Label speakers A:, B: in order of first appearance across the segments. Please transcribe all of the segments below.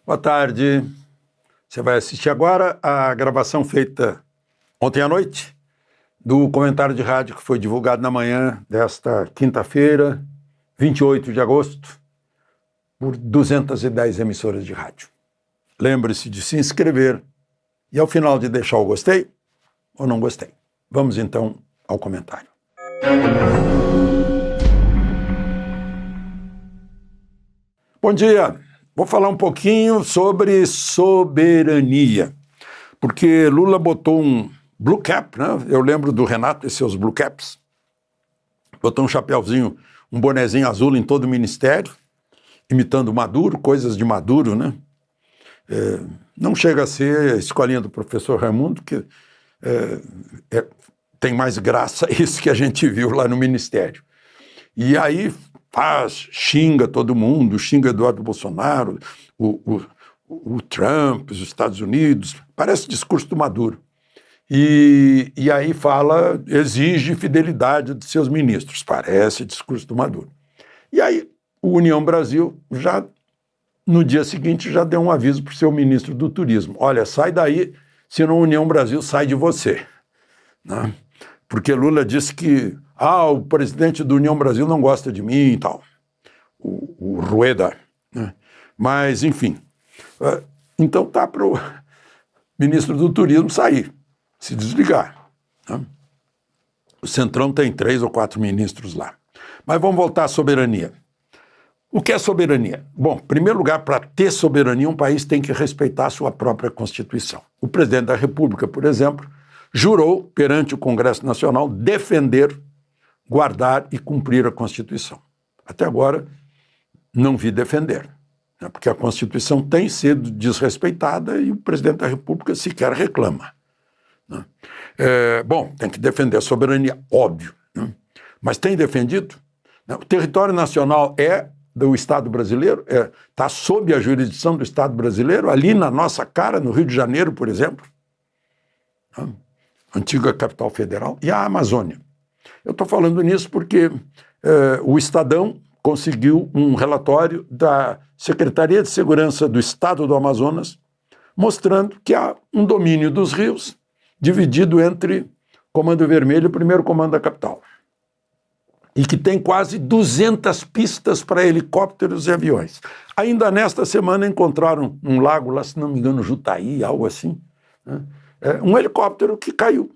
A: Boa tarde. Você vai assistir agora a gravação feita ontem à noite do comentário de rádio que foi divulgado na manhã desta quinta-feira, 28 de agosto, por 210 emissoras de rádio. Lembre-se de se inscrever e ao final de deixar o gostei ou não gostei. Vamos então ao comentário. Bom dia. Vou falar um pouquinho sobre soberania, porque Lula botou um blue cap, né? Eu lembro do Renato e seus blue caps, botou um chapéuzinho, um bonezinho azul em todo o ministério, imitando Maduro, coisas de Maduro, né? Não chega a ser a escolinha do professor Raimundo, que tem mais graça isso que a gente viu lá no ministério. E aí xinga todo mundo, xinga Eduardo Bolsonaro, o Trump, os Estados Unidos, parece discurso do Maduro. E aí exige fidelidade de seus ministros, parece discurso do Maduro. E aí o União Brasil já, no dia seguinte, já deu um aviso para o seu ministro do Turismo. Olha, sai daí, senão a União Brasil sai de você. Né? Porque Lula disse que o presidente da União Brasil não gosta de mim e tal, o Rueda, né? Mas, enfim, então tá para o ministro do Turismo sair, se desligar. Né? O Centrão tem 3 ou 4 ministros lá. Mas vamos voltar à soberania. O que é soberania? Bom, em primeiro lugar, para ter soberania, um país tem que respeitar a sua própria Constituição. O presidente da República, por exemplo, jurou perante o Congresso Nacional defender, guardar e cumprir a Constituição. Até agora, não vi defender, né? Porque a Constituição tem sido desrespeitada e o presidente da República sequer reclama. Né? Bom, tem que defender a soberania, óbvio, né? Mas tem defendido? Né? O território nacional é do Estado brasileiro, está sob a jurisdição do Estado brasileiro, ali na nossa cara, no Rio de Janeiro, por exemplo, né? Antiga capital federal, e a Amazônia. Eu estou falando nisso porque o Estadão conseguiu um relatório da Secretaria de Segurança do Estado do Amazonas mostrando que há um domínio dos rios dividido entre Comando Vermelho e o primeiro comando da capital. E que tem quase 200 pistas para helicópteros e aviões. Ainda nesta semana encontraram um lago lá, se não me engano, Jutaí, algo assim, né? Um helicóptero que caiu.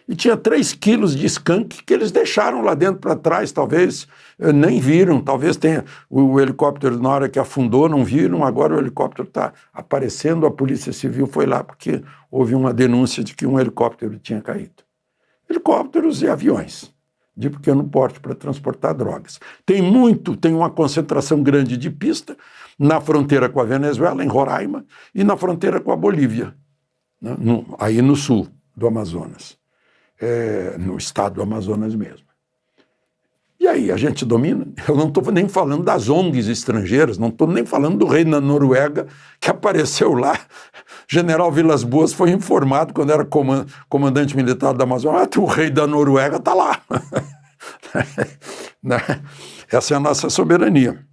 A: E tinha 3 quilos de skunk que eles deixaram lá dentro para trás, talvez nem viram, talvez tenha o helicóptero na hora que afundou, não viram, agora o helicóptero está aparecendo, a Polícia Civil foi lá porque houve uma denúncia de que um helicóptero tinha caído. Helicópteros e aviões de pequeno porte para transportar drogas. Tem uma concentração grande de pista na fronteira com a Venezuela, em Roraima, e na fronteira com a Bolívia, né? Aí no sul do Amazonas. No estado do Amazonas mesmo. E aí, a gente domina? Eu não estou nem falando das ONGs estrangeiras, não estou nem falando do rei da Noruega que apareceu lá. General Vilas Boas foi informado quando era comandante militar da Amazônia, o rei da Noruega está lá. Essa é a nossa soberania.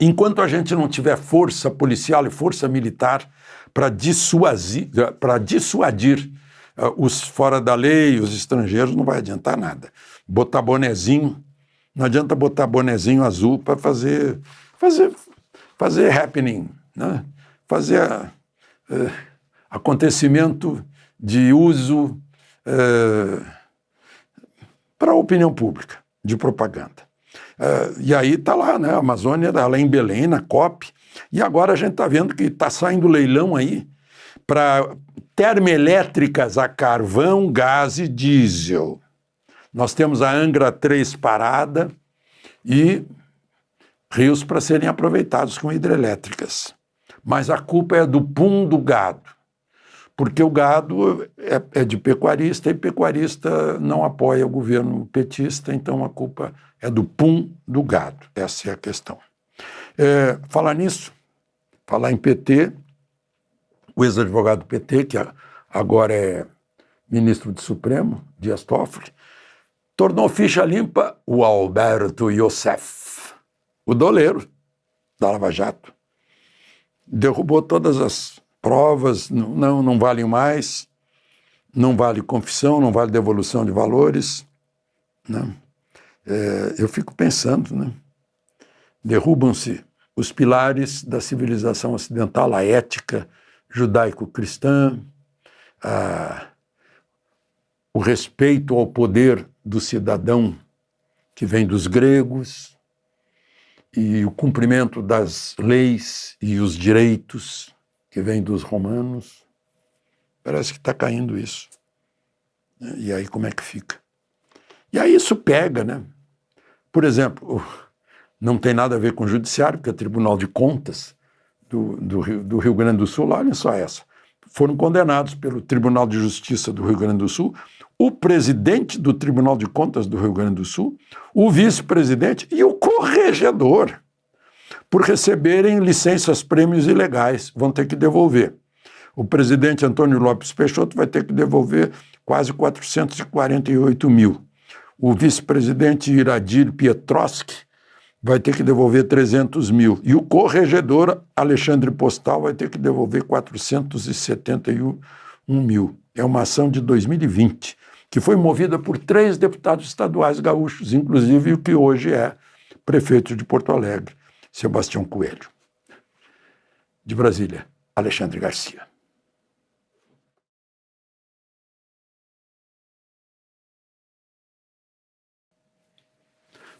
A: Enquanto a gente não tiver força policial e força militar para dissuadir os fora da lei, os estrangeiros, não vai adiantar nada. Botar bonezinho, não adianta botar bonezinho azul para fazer happening, né? Fazer acontecimento de uso para a opinião pública, de propaganda. E aí está lá, né? A Amazônia, ela é em Belém, na COP, e agora a gente está vendo que está saindo leilão aí para termoelétricas a carvão, gás e diesel. Nós temos a Angra 3 parada e rios para serem aproveitados com hidrelétricas. Mas a culpa é do PUM do gado, porque o gado é de pecuarista e pecuarista não apoia o governo petista, então a culpa é do PUM do gado. Essa é a questão. Falar nisso, falar em PT, o ex-advogado do PT, que agora é ministro do Supremo, Dias Toffoli, tornou ficha limpa o Alberto Youssef, o doleiro da Lava Jato. derrubou todas as provas, não valem mais, não vale confissão, não vale devolução de valores, né? Eu fico pensando, né? Derrubam-se os pilares da civilização ocidental, a ética judaico-cristã, o respeito ao poder do cidadão que vem dos gregos, e o cumprimento das leis e os direitos que vem dos romanos. Parece que está caindo isso. E aí como é que fica? E aí isso pega, né? Por exemplo, não tem nada a ver com o judiciário, porque é o Tribunal de Contas do Rio Grande do Sul, olha só essa, foram condenados pelo Tribunal de Justiça do Rio Grande do Sul, o presidente do Tribunal de Contas do Rio Grande do Sul, o vice-presidente e o corregedor, por receberem licenças prêmios ilegais, vão ter que devolver. O presidente Antônio Lopes Peixoto vai ter que devolver quase 448 mil. O vice-presidente Iradir Pietroski vai ter que devolver 300 mil. E o corregedor Alexandre Postal vai ter que devolver 471 mil. É uma ação de 2020, que foi movida por 3 deputados estaduais gaúchos, inclusive o que hoje é prefeito de Porto Alegre, Sebastião Coelho. De Brasília, Alexandre Garcia.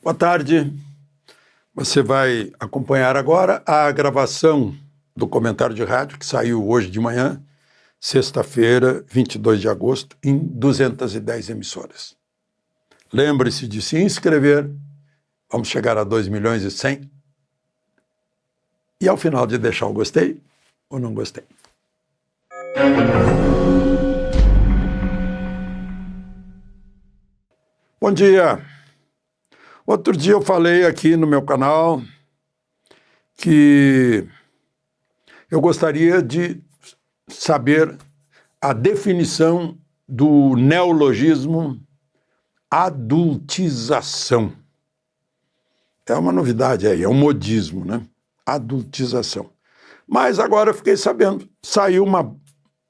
A: Boa tarde. Você vai acompanhar agora a gravação do comentário de rádio que saiu hoje de manhã, sexta-feira, 22 de agosto, em 210 emissoras. Lembre-se de se inscrever, vamos chegar a 2.100.000, e ao final de deixar o gostei ou não gostei. Bom dia. Outro dia eu falei aqui no meu canal que eu gostaria de saber a definição do neologismo adultização. É uma novidade aí, é um modismo, né? Adultização. Mas agora eu fiquei sabendo, saiu uma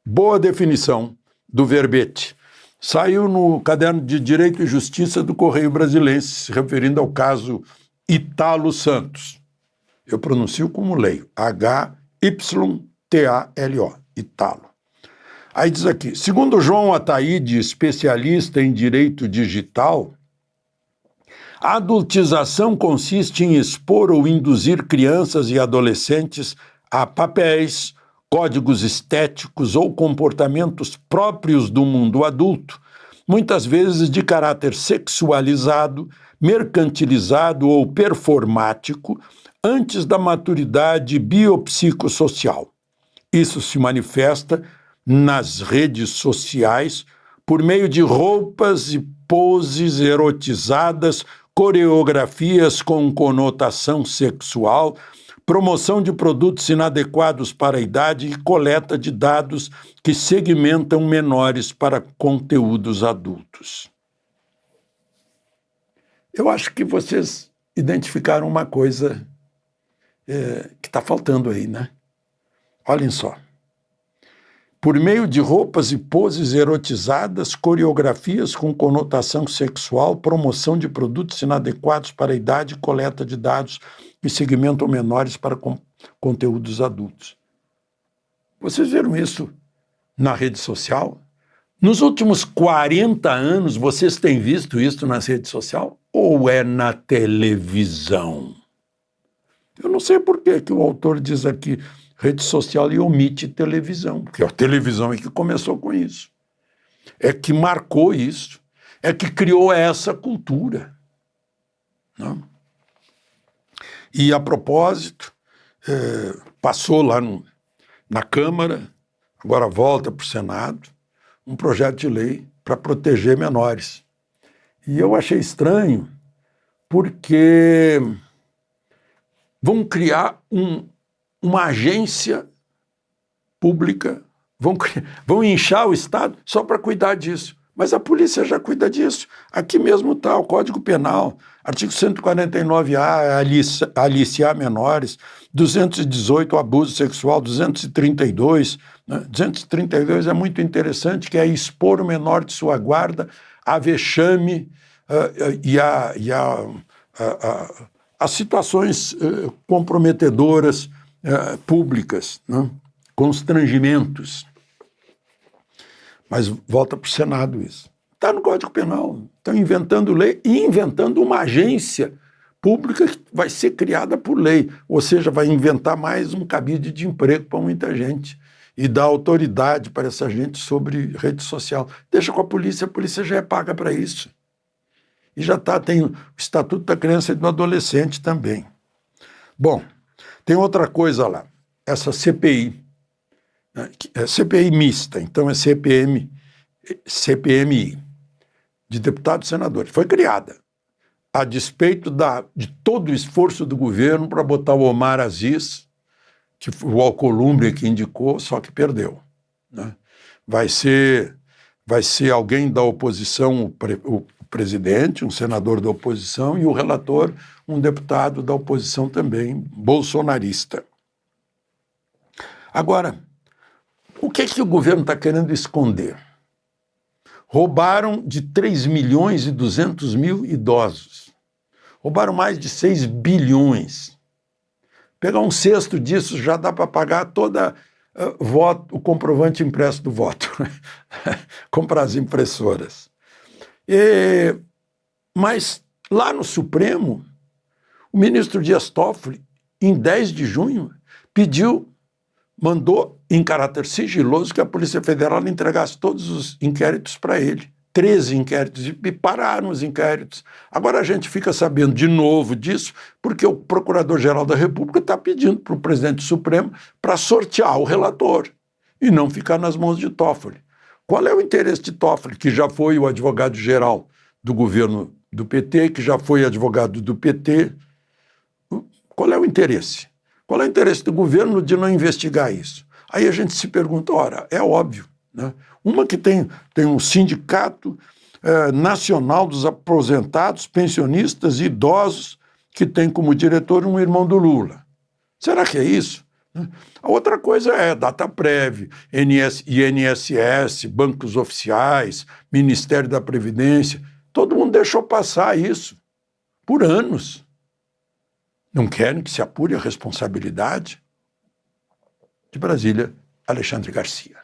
A: boa definição do verbete. Saiu no Caderno de Direito e Justiça do Correio Brasilense, se referindo ao caso Italo Santos. Eu pronuncio como leio, H-Y-T-A-L-O, Italo. Aí diz aqui, segundo João Ataíde, especialista em direito digital, a adultização consiste em expor ou induzir crianças e adolescentes a papéis, códigos estéticos ou comportamentos próprios do mundo adulto, muitas vezes de caráter sexualizado, mercantilizado ou performático, antes da maturidade biopsicossocial. Isso se manifesta nas redes sociais por meio de roupas e poses erotizadas, coreografias com conotação sexual, promoção de produtos inadequados para a idade e coleta de dados que segmentam menores para conteúdos adultos. Eu acho que vocês identificaram uma coisa que está faltando aí, né? Olhem só. Por meio de roupas e poses erotizadas, coreografias com conotação sexual, promoção de produtos inadequados para a idade e coleta de dados que segmentam menores para conteúdos adultos. Vocês viram isso na rede social? Nos últimos 40 anos, vocês têm visto isso nas redes sociais? Ou é na televisão? Eu não sei por que o autor diz aqui rede social e omite televisão, porque a televisão é que começou com isso, é que marcou isso, é que criou essa cultura. Não? E a propósito, passou lá na Câmara, agora volta para o Senado, um projeto de lei para proteger menores. E eu achei estranho, porque vão criar uma agência pública, vão inchar o Estado só para cuidar disso, Mas a polícia já cuida disso. Aqui mesmo está o Código Penal, artigo 149-A, aliciar menores, 218, o abuso sexual, 232. Né? 232 é muito interessante, que é expor o menor de sua guarda a vexame e a situações comprometedoras públicas, né? Constrangimentos. Mas volta para o Senado isso. Está no Código Penal. Estão inventando lei e inventando uma agência pública que vai ser criada por lei. Ou seja, vai inventar mais um cabide de emprego para muita gente e dar autoridade para essa gente sobre rede social. Deixa com a polícia já é paga para isso. E já tem o Estatuto da Criança e do Adolescente também. Bom, tem outra coisa lá. Essa CPI. É CPI mista, então é CPMI, de deputados e senadores. Foi criada a despeito de todo o esforço do governo para botar o Omar Aziz, que foi o Alcolumbre que indicou, só que perdeu. Né? Vai ser alguém da oposição, o presidente, um senador da oposição, e o relator, um deputado da oposição também, bolsonarista. Agora, o que o governo está querendo esconder? Roubaram de 3.200.000 idosos. Roubaram mais de 6 bilhões. Pegar um sexto disso já dá para pagar toda o comprovante impresso do voto. Comprar as impressoras. Mas lá no Supremo, o ministro Dias Toffoli, em 10 de junho, mandou, em caráter sigiloso, que a Polícia Federal entregasse todos os inquéritos para ele. 13 inquéritos, e pararam os inquéritos. Agora a gente fica sabendo de novo disso, porque o Procurador-Geral da República está pedindo para o presidente do Supremo para sortear o relator e não ficar nas mãos de Toffoli. Qual é o interesse de Toffoli, que já foi o advogado-geral do governo do PT, que já foi advogado do PT? Qual é o interesse? Qual é o interesse do governo de não investigar isso? Aí a gente se pergunta, ora, é óbvio, né? Uma que tem um sindicato nacional dos aposentados, pensionistas e idosos, que tem como diretor um irmão do Lula. Será que é isso? A outra coisa é Dataprev, INSS, bancos oficiais, Ministério da Previdência. Todo mundo deixou passar isso por anos. Não querem que se apure a responsabilidade? De Brasília, Alexandre Garcia.